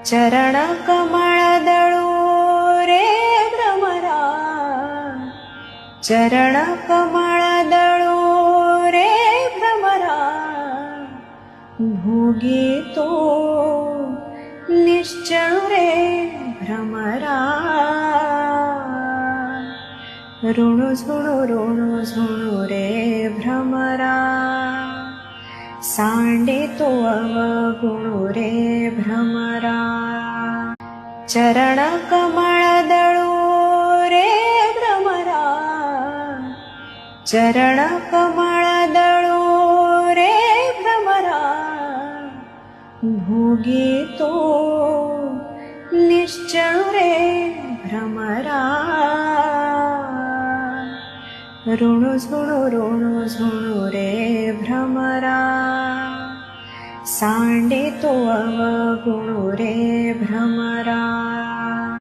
चरण कमळ दळू रे भ्रमरा, चरण कमळ दळू रे भ्रमरा, भोगी तो निश्चळ रे भ्रमरा. ऋणू झुणू रे भ्रमरा, सांडितो अवगुणू रे भ्रमरा. चरण कमळ दळू रे भ्रमरा, चरण कमळ दळू रे भ्रमरा, भोगी तो निश्चळ रे भ्रमरा. ऋणू झुणू रे भ्रमरा, सांडितो अवगुणू रे भ्रमरा.